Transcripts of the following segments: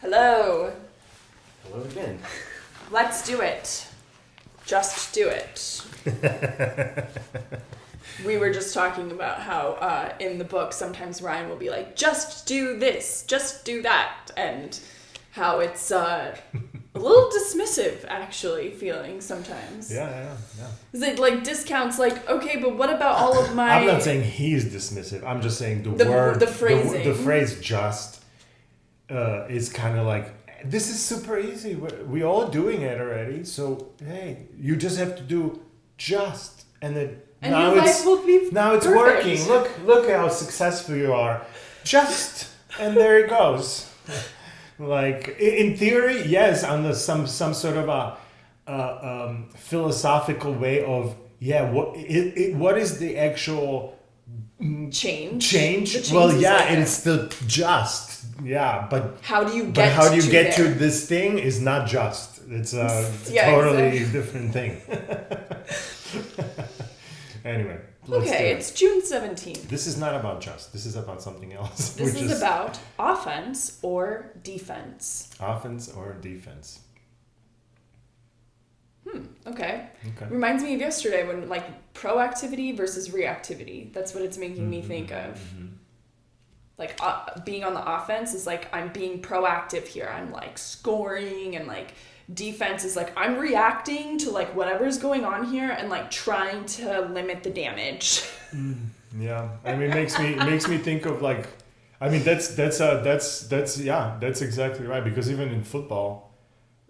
Hello. Hello again. Let's do it. Just do it. We were just talking about how in the book sometimes Ryan will be like, just do this, just do that, and how it's a little dismissive, actually, feeling sometimes. Yeah. Is it like discounts, like, okay, but what about all of my... I'm not saying he's dismissive. I'm just saying the word, the phrasing. the phrase just is kind of like, this is super easy. We all doing it already. So, hey, you just have to do just. And then and now your life will be now it's perfect. working. Look how successful you are. Just. And there it goes. Like, in theory, yes, on the some sort of a philosophical way of, what is the actual change? Well, yeah, and it's still just. Yeah, but how do you get to this thing is not just. It's a totally different thing. Anyway, okay, it's June 17th. This is not about just. This is about something else. This is about offense or defense. Offense or defense. Okay. Reminds me of yesterday when, like, proactivity versus reactivity. That's what it's making me think of. Mm-hmm. Like, being on the offense is like, I'm being proactive here. I'm, like, scoring, and, like, defense is like, I'm reacting to, like, whatever's going on here and, like, trying to limit the damage. Yeah. I mean, it makes me think of, like, I mean, that's exactly right. Because even in football,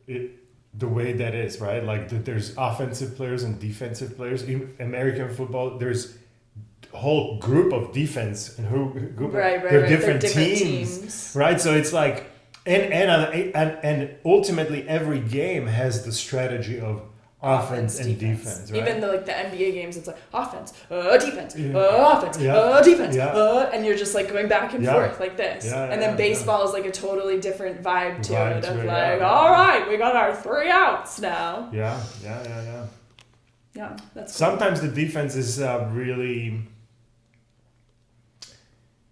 the way that is, right? Like, there's offensive players and defensive players. In American football, there's whole group of defense and they're different teams, right? So it's like, and ultimately every game has the strategy of offense and defense, right? Even though, like, the NBA games, it's like offense, defense, offense, defense, and you're just, like, going back and forth like this. And then baseball is like a totally different vibe to it of like, all right, we got our 3 outs now. Yeah, that's cool. Sometimes the defense is really...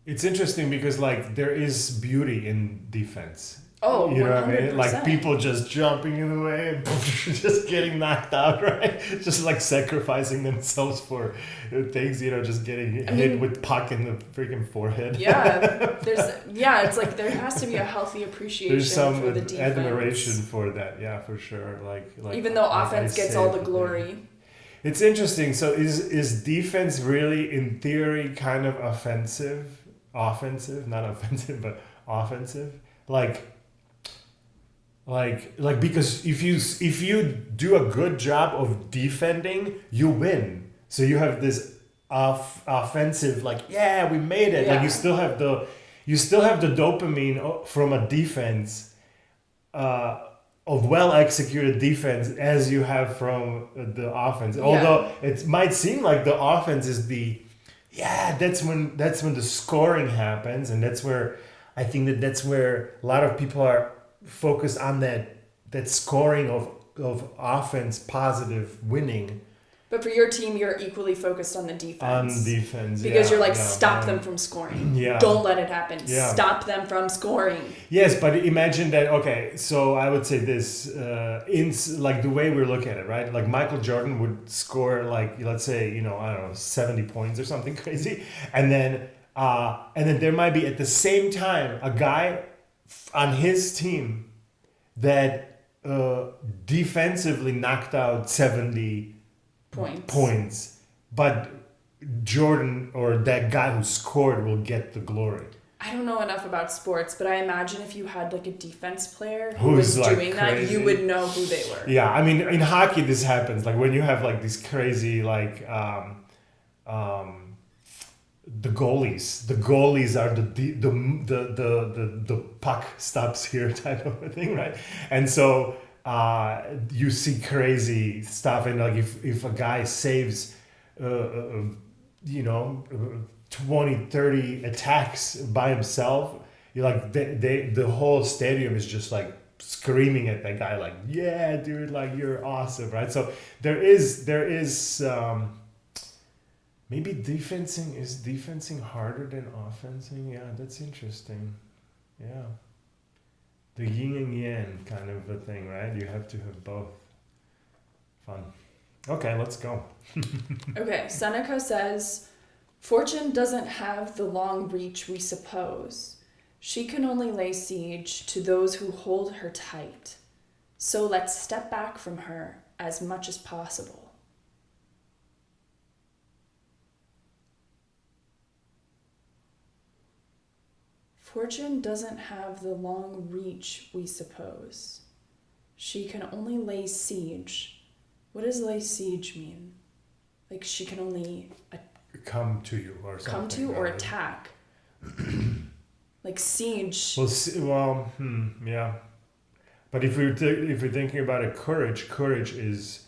It's interesting because, like, there is beauty in defense. Oh, you know 100%. what I mean? Like, people just jumping in the way and just getting knocked out, right? Just, like, sacrificing themselves for things, just getting hit with puck in the freaking forehead. Yeah, it's like there has to be a healthy appreciation for the defense. There's some admiration for that, yeah, for sure. Like even though offense gets all the glory. It's interesting. So is defense really, in theory, kind of offensive? Offensive, not offensive, but offensive. Like because if you do a good job of defending, you win. So you have this offensive, like, yeah, we made it. Yeah. Like, you still have the dopamine from a defense, of well executed defense, as you have from the offense. Yeah. Although it might seem like the offense is that's when the scoring happens, and that's where I think that's where a lot of people are focused on that scoring of offense, positive winning. But for your team, you're equally focused on the defense. On defense, because you're like, stop them from scoring. Yeah. Don't let it happen. Yeah. Stop them from scoring. Yes, but imagine that. Okay, so I would say this in like the way we look at it, right? Like, Michael Jordan would score, like, let's say, I don't know, 70 points or something crazy, and then there might be at the same time a guy on his team that defensively knocked out 70 points, but Jordan, or that guy who scored, will get the glory. I don't know enough about sports, but I imagine if you had, like, a defense player who was like doing crazy, that, you would know who they were. Yeah, I mean, in hockey this happens. Like, when you have, like, these crazy, like, the goalies are the puck stops here type of a thing, right? And so you see crazy stuff, and, like, if a guy saves 20, 30 attacks by himself, you're like, the whole stadium is just, like, screaming at that guy, like, yeah, dude, like, you're awesome, right? So there is maybe defensing harder than offensing. Yeah, that's interesting. Yeah. the yin and yang kind of a thing, right? You have to have both. Fun. Okay, let's go. Okay, Seneca says, "Fortune doesn't have the long reach we suppose. She can only lay siege to those who hold her tight. So let's step back from her as much as possible." Fortune doesn't have the long reach we suppose. She can only lay siege. What does lay siege mean? Like she can only come to you or something. Come to or attack. Like siege. Well, yeah. But if we're thinking about it, courage is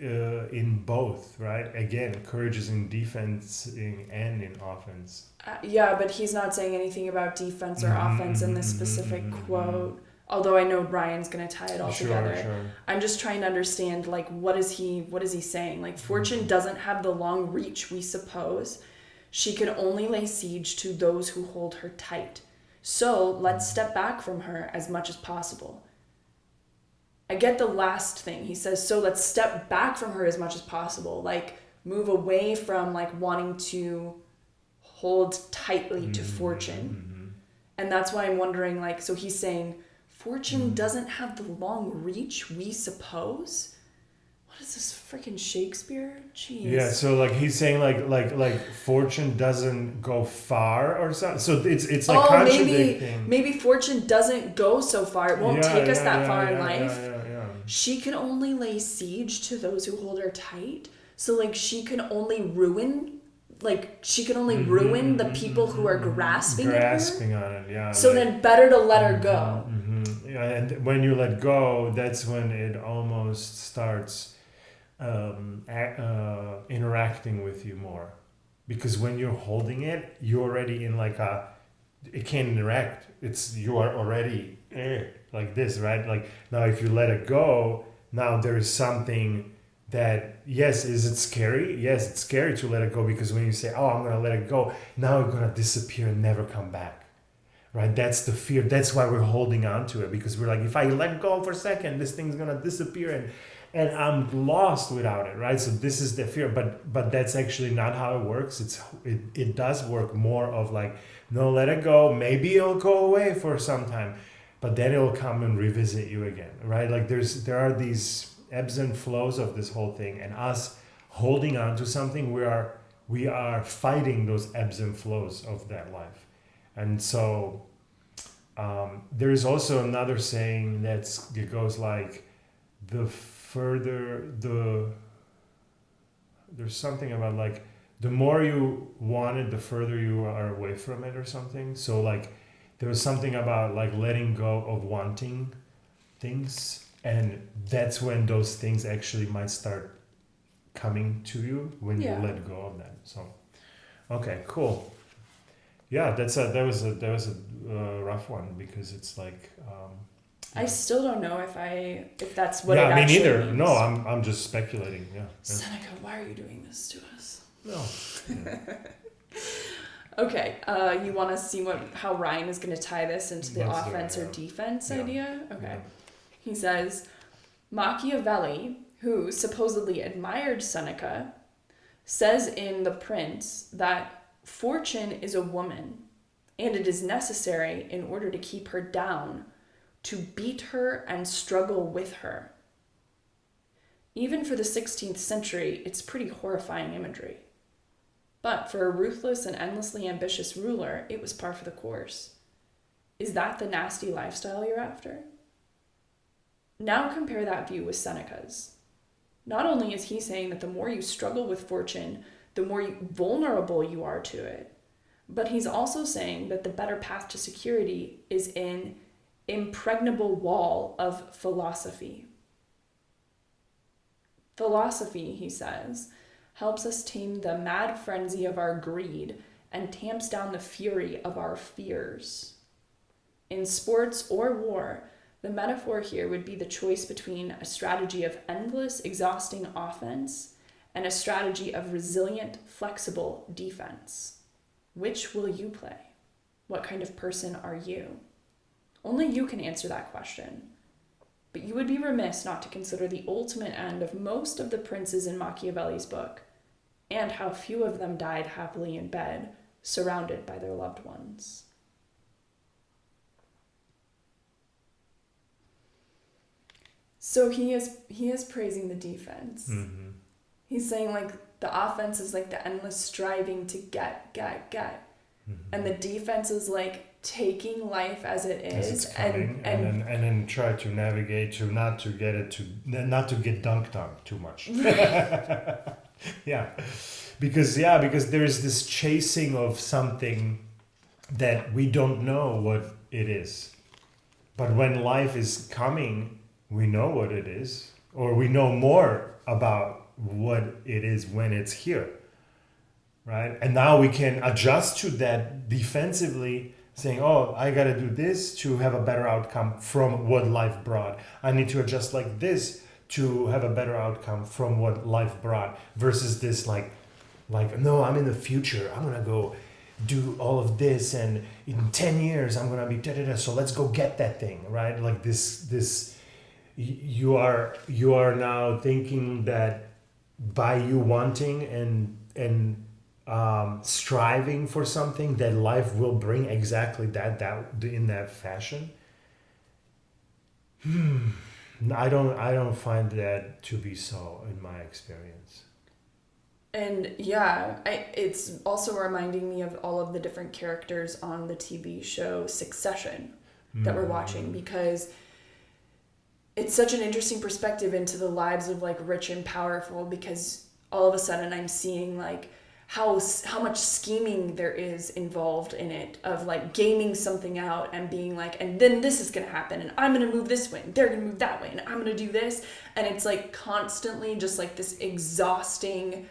in both, right? Again, courage is in defense and in offense. Yeah, but he's not saying anything about defense or offense in this specific quote. Although I know Ryan's gonna tie it all together. Sure. I'm just trying to understand, like, what is he saying? Like, fortune doesn't have the long reach we suppose. She can only lay siege to those who hold her tight. So let's step back from her as much as possible. I get the last thing. He says, so let's step back from her as much as possible. Like, move away from, like, wanting to hold tightly to fortune. And that's why I'm wondering, like, so he's saying, fortune doesn't have the long reach we suppose? What is this, freaking Shakespeare? Jeez. Yeah, so like he's saying like fortune doesn't go far or something. So it's like contradicting. Maybe fortune doesn't go so far. It won't take us that far in life. Yeah. She can only lay siege to those who hold her tight. So like she can only ruin the people who are grasping on it, yeah. So then better to let her go. Yeah, and when you let go, that's when it almost starts interacting with you more, because when you're holding it, you're already in like it can't interact. You are already like this, right? Like now, if you let it go, now there is something that, yes, is it scary? Yes, it's scary to let it go, because when you say, oh, I'm gonna let it go, now it's gonna disappear and never come back. Right, that's the fear. That's why we're holding on to it, because we're like, if I let go for a second, this thing's gonna disappear and I'm lost without it, right? So this is the fear, but that's actually not how it works. It does work more of like, no, let it go. Maybe it'll go away for some time, but then it'll come and revisit you again, right? Like there are these ebbs and flows of this whole thing, and us holding on to something, we are fighting those ebbs and flows of that life. And so there is also another saying that goes like, there's something about like, the more you want it, the further you are away from it or something. So like there was something about like letting go of wanting things, and that's when those things actually might start coming to you, when you let go of that. So, okay, cool. Yeah, that was a rough one, because it's like I still don't know if that's what it actually me neither. means. No, I'm just speculating. Yeah. Seneca, why are you doing this to us? No. Yeah. Okay, you want to see how Ryan is going to tie this into the offense or defense idea? Okay. Yeah. He says, Machiavelli, who supposedly admired Seneca, says in The Prince that fortune is a woman, and it is necessary, in order to keep her down, to beat her and struggle with her. Even for the 16th century, it's pretty horrifying imagery. But for a ruthless and endlessly ambitious ruler, it was par for the course. Is that the nasty lifestyle you're after? Now compare that view with Seneca's. Not only is he saying that the more you struggle with fortune, the more vulnerable you are to it, but he's also saying that the better path to security is an impregnable wall of philosophy. Philosophy, he says, helps us tame the mad frenzy of our greed and tamps down the fury of our fears. In sports or war, the metaphor here would be the choice between a strategy of endless, exhausting offense and a strategy of resilient, flexible defense. Which will you play? What kind of person are you? Only you can answer that question. But you would be remiss not to consider the ultimate end of most of the princes in Machiavelli's book, and how few of them died happily in bed, surrounded by their loved ones. So he is praising the defense. Mm-hmm. He's saying like the offense is like the endless striving to get. Mm-hmm. And the defense is like taking life as it is, as it's coming, and then try to navigate to not to get dunked on too much. Because there's this chasing of something that we don't know what it is. But when life is coming, we know what it is, or we know more about what it is when it's here, right? And now we can adjust to that defensively, saying, oh, I got to do this to have a better outcome from what life brought. I need to adjust like this to have a better outcome from what life brought, versus this like no, I'm in the future. I'm going to go do all of this, and in 10 years I'm going to be da-da-da, so let's go get that thing, right? Like this you are now thinking that by you wanting and striving for something, that life will bring exactly that in that fashion. I don't find that to be so in my experience. And yeah, it's also reminding me of all of the different characters on the TV show Succession that we're watching, because it's such an interesting perspective into the lives of like rich and powerful, because all of a sudden I'm seeing like how much scheming there is involved in it, of like gaming something out and being like, and then this is going to happen, and I'm going to move this way, and they're going to move that way, and I'm going to do this. And it's like constantly just like this exhausting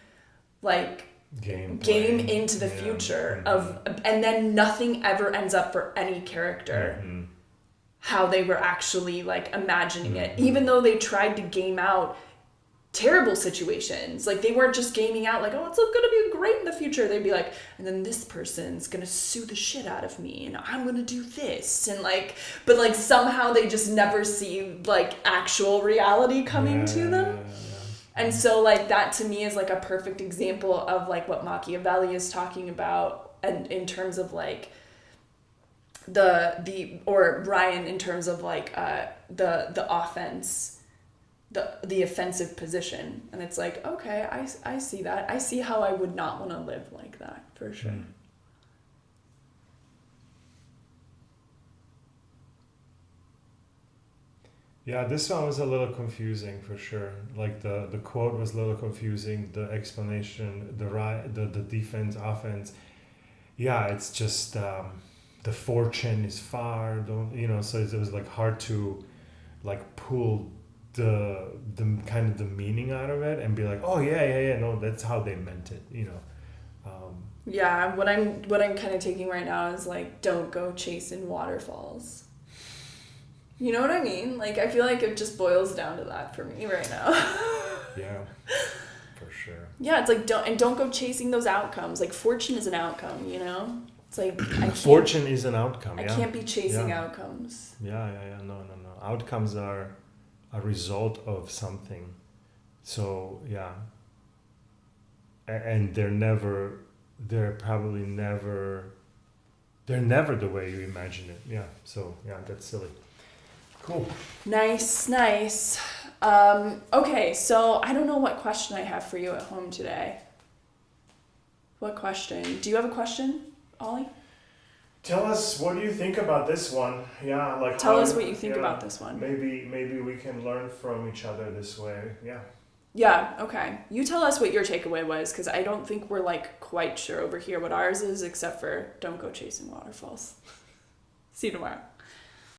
like game into the future of, and then nothing ever ends up for any character how they were actually like imagining it, even though they tried to game out terrible situations. Like they weren't just gaming out like, oh, it's gonna be great in the future. They'd be like, and then this person's gonna sue the shit out of me, and I'm gonna do this, and like, but like somehow they just never see like actual reality coming to them. And so like that to me is like a perfect example of like what Machiavelli is talking about, and in terms of like or Ryan in terms of like the offense, the offensive position. And it's like, okay, I see that. I see how I would not want to live like that, for sure. Yeah, this one was a little confusing for sure. Like the quote was a little confusing. The explanation, the defense, offense. Yeah, it's just the fortune is far. So it was like hard to like pull the kind of the meaning out of it and be like, oh yeah, no, that's how they meant it. Yeah, what I'm kind of taking right now is like, don't go chasing waterfalls. You know what I mean? Like, I feel like it just boils down to that for me right now. Yeah, for sure. Yeah, it's like, don't go chasing those outcomes. Like, fortune is an outcome, you know? It's like, fortune is an outcome, I can't be chasing outcomes. Yeah. No. Outcomes are a result of something. So, yeah. And they're never the way you imagine it. Yeah, so, yeah, that's silly. Cool. Nice. Okay, so I don't know what question I have for you at home today. What question? Do you have a question, Ollie? Tell us, what do you think about this one? Yeah, like tell us what you think about this one. Maybe we can learn from each other this way. Yeah. Yeah, okay. You tell us what your takeaway was, because I don't think we're like quite sure over here what ours is, except for don't go chasing waterfalls. See you tomorrow.